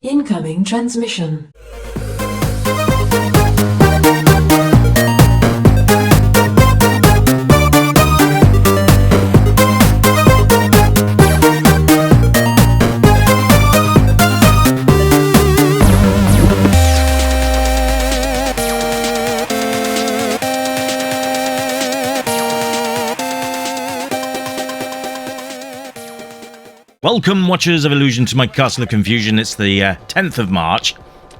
Incoming transmission. Welcome, watchers of Illusion, to my Castle of Confusion. It's the 10th of March.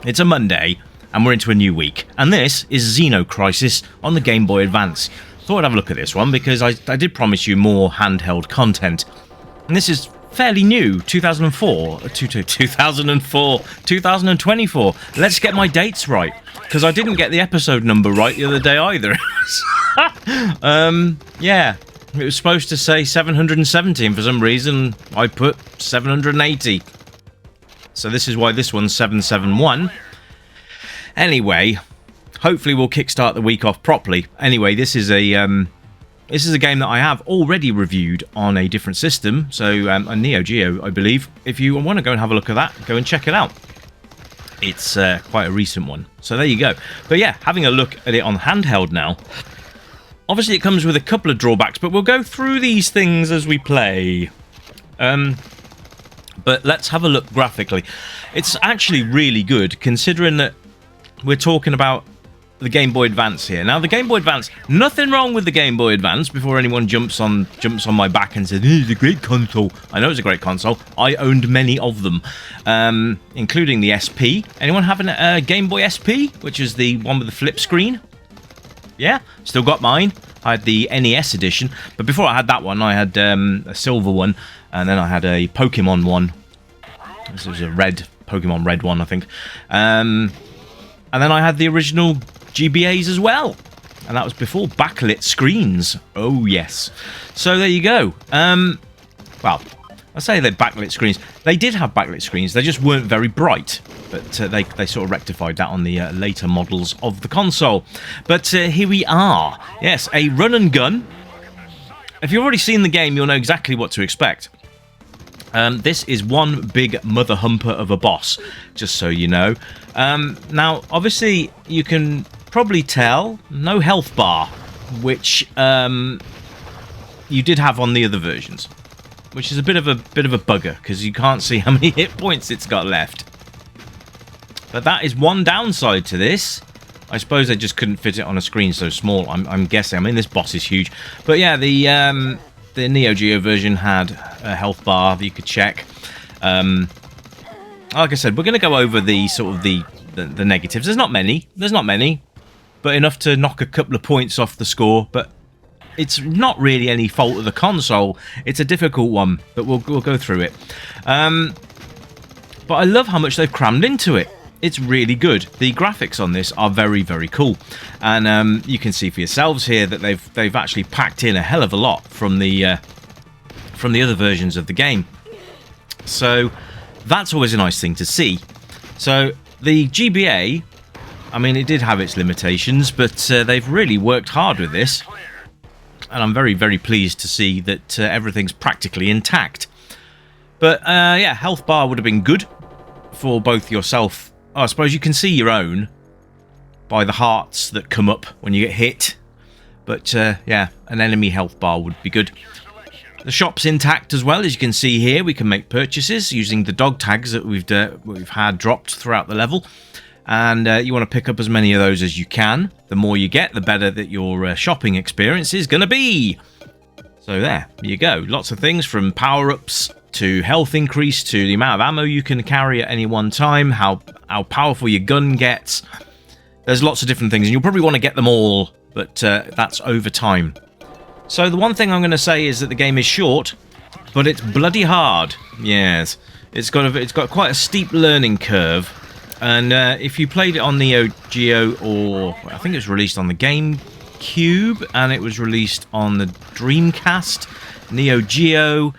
It's a Monday, and we're into a new week. And this is Xeno Crisis on the Game Boy Advance. Thought I'd have a look at this one because I did promise you more handheld content. And this is fairly new, 2024. Let's get my dates right, because I didn't get the episode number right the other day either. Yeah. It was supposed to say 770, and for some reason I put 780. So this is why this one's 771. Anyway, hopefully we'll kickstart the week off properly. Anyway, this is a game that I have already reviewed on a different system, so a Neo Geo, I believe. If you want to go and have a look at that, go and check it out. It's quite a recent one. So there you go. But yeah, having a look at it on handheld now. Obviously, it comes with a couple of drawbacks, but we'll go through these things as we play. But let's have a look graphically. It's actually really good, considering that we're talking about the Game Boy Advance here. Now, the Game Boy Advance, nothing wrong with the Game Boy Advance, before anyone jumps on my back and says, it's a great console. I know it's a great console. I owned many of them, including the SP. Anyone having a Game Boy SP, which is the one with the flip screen? Yeah, still got mine. I had the NES edition, but before I had that one, I had a silver one, and then I had a Pokemon one. This was a Pokemon Red one, I think. And then I had the original GBAs as well, and that was before backlit screens. Oh yes. So there you go. Well, I say they're backlit screens. They did have backlit screens. They just weren't very bright. But they sort of rectified that on the later models of the console. But here we are. Yes, a run and gun. If you've already seen the game, you'll know exactly what to expect. This is one big mother humper of a boss, just so you know. Now, obviously, you can probably tell no health bar, which you did have on the other versions, which is a bit of a bugger because you can't see how many hit points it's got left. But that is one downside to this. I suppose they just couldn't fit it on a screen so small. I'm guessing. I mean, this boss is huge. But yeah, the Neo Geo version had a health bar that you could check. Like I said, we're going to go over the sort of the negatives. There's not many, but enough to knock a couple of points off the score. But it's not really any fault of the console. It's a difficult one, but we'll go through it. But I love how much they've crammed into it. It's really good. The graphics on this are very, very cool, and you can see for yourselves here that they've actually packed in a hell of a lot from the other versions of the game. So that's always a nice thing to see. So the GBA, I mean, it did have its limitations, but they've really worked hard with this, and I'm very, very pleased to see that everything's practically intact. But yeah, health bar would have been good for both yourself. I suppose you can see your own by the hearts that come up when you get hit. But yeah, an enemy health bar would be good. The shop's intact as well. As you can see here, we can make purchases using the dog tags that we've had dropped throughout the level. And you want to pick up as many of those as you can. The more you get, the better that your shopping experience is going to be. So there you go. Lots of things from power-ups to health increase to the amount of ammo you can carry at any one time, how powerful your gun gets. There's lots of different things, and you'll probably want to get them all, but that's over time. So the one thing I'm going to say is that the game is short, but it's bloody hard. Yes, it's got quite a steep learning curve, and if you played it on Neo Geo, or I think it was released on the GameCube, and it was released on the Dreamcast, Neo Geo,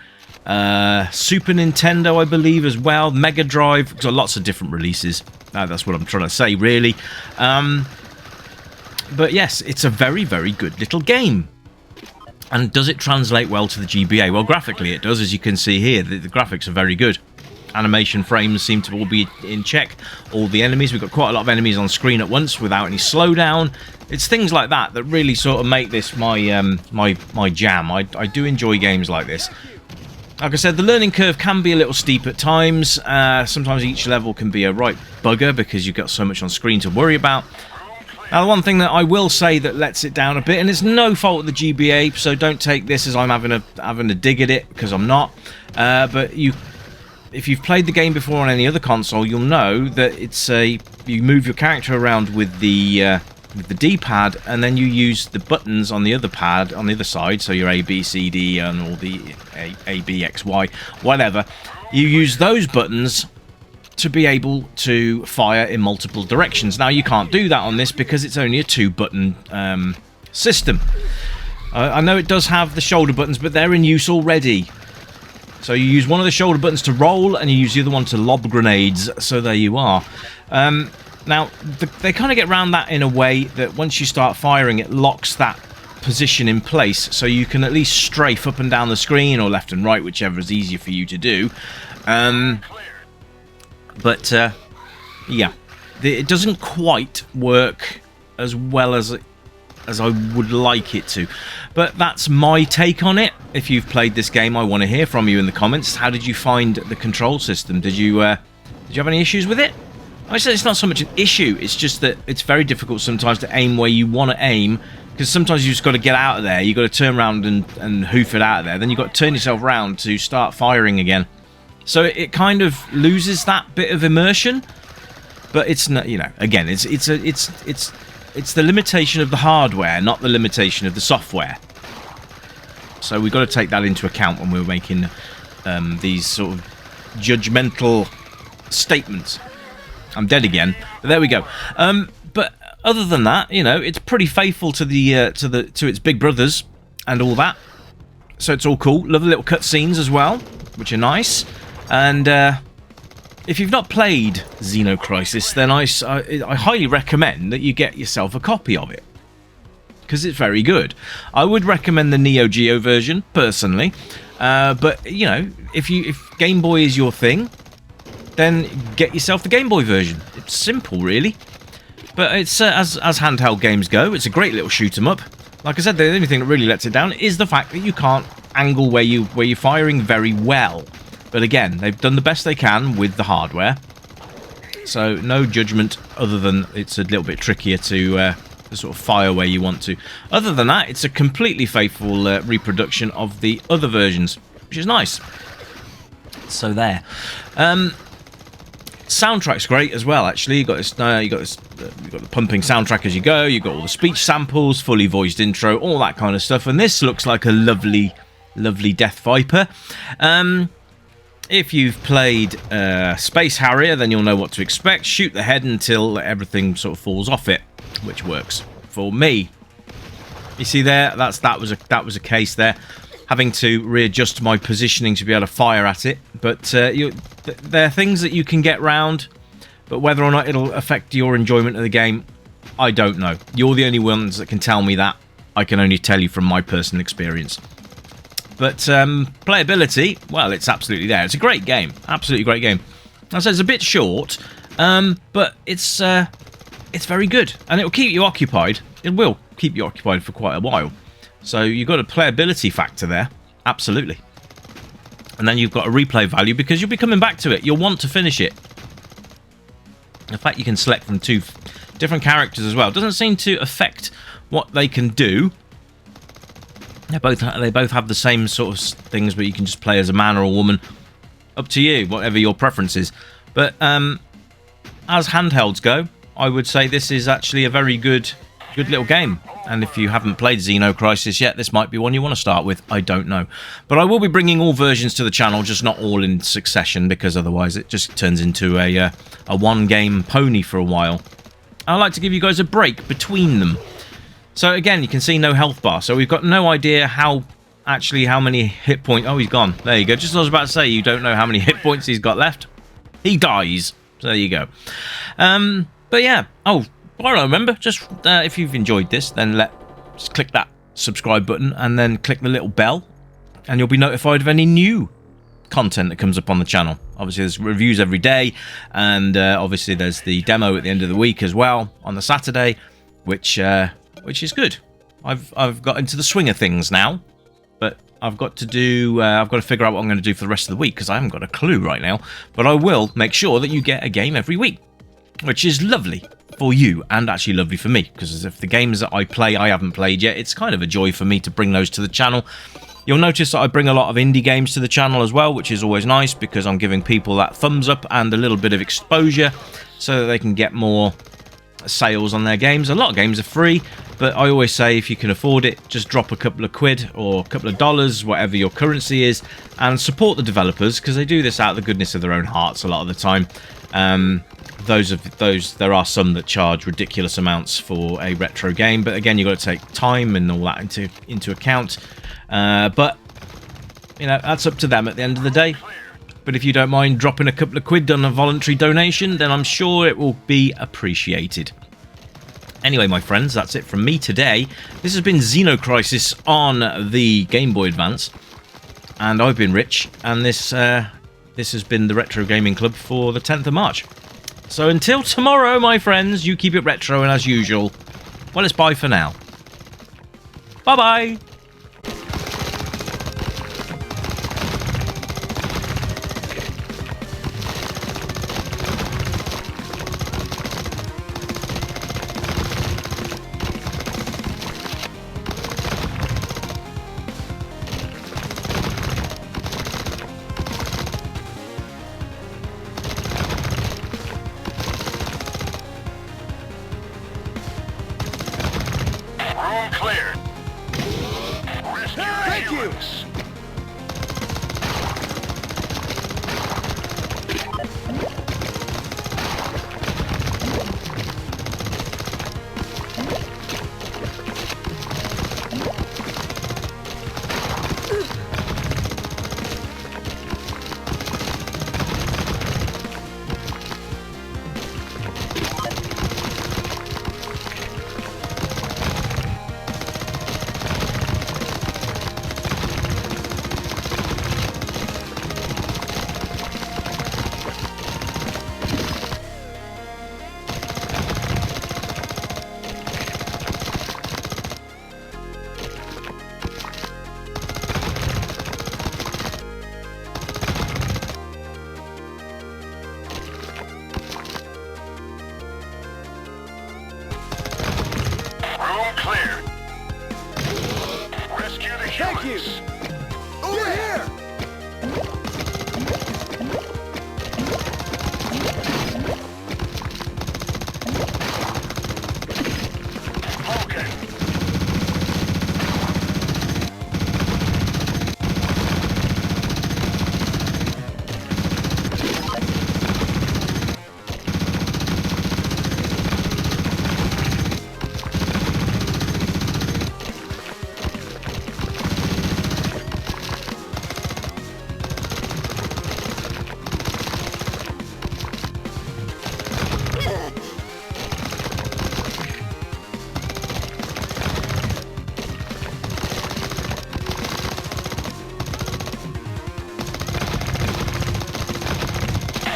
Super Nintendo, I believe, as well, Mega Drive, got lots of different releases. That's what I'm trying to say, really. But yes, it's a very, very good little game. And does it translate well to the GBA? Well, graphically it does, as you can see here. The graphics are very good. animation frames seem to all be in check. All the enemies, we've got quite a lot of enemies on screen at once without any slowdown. It's things like that that really sort of make this my my jam. I do enjoy games like this. Like I said, the learning curve can be a little steep at times. Sometimes each level can be a right bugger because you've got so much on screen to worry about. Now, the one thing that I will say that lets it down a bit, and it's no fault of the GBA, so don't take this as I'm having a dig at it, because I'm not. But if you've played the game before on any other console, you'll know that you move your character around with the D-pad, and then you use the buttons on the other pad on the other side, so your A, B, C, D, and all the A, B, X, Y, whatever. You use those buttons to be able to fire in multiple directions. Now, you can't do that on this because it's only a 2-button system. I know it does have the shoulder buttons, but they're in use already. So you use one of the shoulder buttons to roll, and you use the other one to lob grenades, so there you are. Now, they kind of get around that in a way that once you start firing, it locks that position in place, so you can at least strafe up and down the screen, or left and right, whichever is easier for you to do. Yeah, it doesn't quite work as well as I would like it to. But that's my take on it. If you've played this game, I want to hear from you in the comments. How did you find the control system? Did you have any issues with it? I said it's not so much an issue, it's just that it's very difficult sometimes to aim where you want to aim, because sometimes you've just got to get out of there, you've got to turn around and hoof it out of there, then you've got to turn yourself around to start firing again. So it kind of loses that bit of immersion, but it's not, you know, again, it's the limitation of the hardware, not the limitation of the software. So we've got to take that into account when we're making these sort of judgmental statements. I'm dead again, but there we go. But other than that, you know, it's pretty faithful to to its big brothers and all that. So it's all cool. Love the little cutscenes as well, which are nice. And if you've not played Xeno Crisis, then I highly recommend that you get yourself a copy of it, because it's very good. I would recommend the Neo Geo version personally, but you know, if Game Boy is your thing, then get yourself the Game Boy version. It's simple, really. But it's as handheld games go, it's a great little shoot 'em up. Like I said, the only thing that really lets it down is the fact that you can't angle where you're firing very well. But again, they've done the best they can with the hardware, so no judgment other than it's a little bit trickier to sort of fire where you want to. Other than that, it's a completely faithful reproduction of the other versions, which is nice. So there. Soundtrack's great as well. Actually, you got the pumping soundtrack as you go. You got all the speech samples, fully voiced intro, all that kind of stuff. And this looks like a lovely Death Viper. If you've played Space Harrier, then you'll know what to expect. Shoot the head until everything sort of falls off it, which works for me. You see there, that was a case there, having to readjust my positioning to be able to fire at it. But there are things that you can get round, but whether or not it'll affect your enjoyment of the game, I don't know. You're the only ones that can tell me that. I can only tell you from my personal experience. But playability, well, it's absolutely there. It's a great game, absolutely great game. I said it's a bit short, but it's very good, and it will keep you occupied. It will keep you occupied for quite a while. So you've got a playability factor there, absolutely. And then you've got a replay value because you'll be coming back to it. You'll want to finish it. In fact, you can select from 2 different characters as well. It doesn't seem to affect what they can do. They both have the same sort of things, but you can just play as a man or a woman. Up to you, whatever your preference is. But as handhelds go, I would say this is actually a very good little game. And if you haven't played Xeno Crisis yet, this might be one you want to start with. I don't know. But I will be bringing all versions to the channel, just not all in succession, because otherwise it just turns into a one-game pony for a while. I like to give you guys a break between them. So again, you can see no health bar. So we've got no idea how many hit points... Oh, he's gone. There you go. Just as I was about to say, you don't know how many hit points he's got left. He dies. So there you go. But yeah. Oh, I don't remember. Just if you've enjoyed this, then just click that subscribe button and then click the little bell, and you'll be notified of any new content that comes up on the channel. Obviously, there's reviews every day, and obviously there's the demo at the end of the week as well on the Saturday, which is good. I've got into the swing of things now, but I've got to figure out what I'm going to do for the rest of the week because I haven't got a clue right now. But I will make sure that you get a game every week, which is lovely for you and actually lovely for me, because if the games that I play I haven't played yet, it's kind of a joy for me to bring those to the channel. You'll notice that I bring a lot of indie games to the channel as well, which is always nice because I'm giving people that thumbs up and a little bit of exposure so that they can get more sales on their games. A lot of games are free, but I always say if you can afford it, just drop a couple of quid or a couple of dollars, whatever your currency is, and support the developers, because they do this out of the goodness of their own hearts a lot of the time. There are some that charge ridiculous amounts for a retro game, but again, you've got to take time and all that into account. But you know, that's up to them at the end of the day. But if you don't mind dropping a couple of quid on a voluntary donation, then I'm sure it will be appreciated. Anyway, my friends, that's it from me today. This has been Xeno Crisis on the Game Boy Advance, and I've been Rich, and this has been the Retro Gaming Club for the 10th of March. So until tomorrow, my friends, you keep it retro, and as usual, well, it's bye for now. Bye-bye! Room clear. Rescue the humans. Room clear. Rescue the humans. Over here! Vulcan.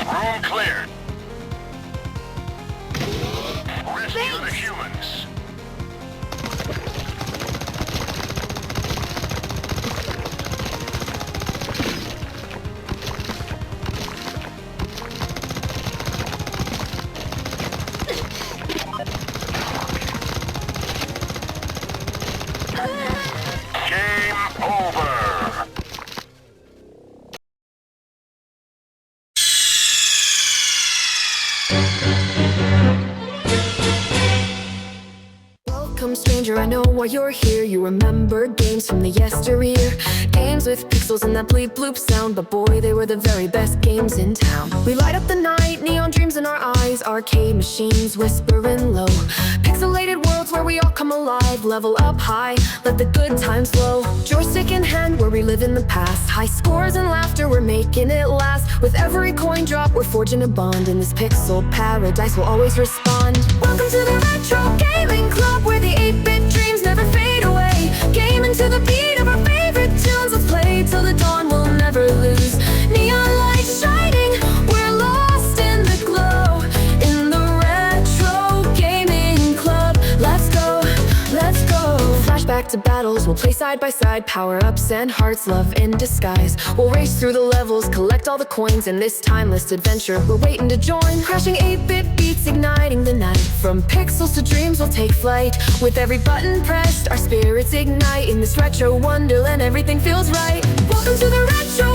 Room clear. Rescue the humans. Game over. Welcome, stranger, I know why you're here. You remember games from the yesteryear, games with pixels and that bleep bloop sound, but boy, they were the very best games in town. We light up the night, neon dreams in our eyes, arcade machines whispering low, pixelated worlds where we all come alive, level up high, let the good times flow. Joystick in hand, where we live in the past, high scores and laughter, we're making it last. With every coin drop, we're forging a bond, in this pixel paradise we'll always respond. Welcome to the Retro Gaming Club, where the 8-bit dreams never fade away. Gaming to the beat of our favorite tunes, let's play till the dawn, we'll never lose. Neon lights shining, back to battles. We'll play side by side, power-ups and hearts, love in disguise. We'll race through the levels, collect all the coins in this timeless adventure. We're waiting to join, crashing 8-bit beats, igniting the night. From pixels to dreams, we'll take flight. With every button pressed, our spirits ignite. In this retro wonderland, everything feels right. Welcome to the retro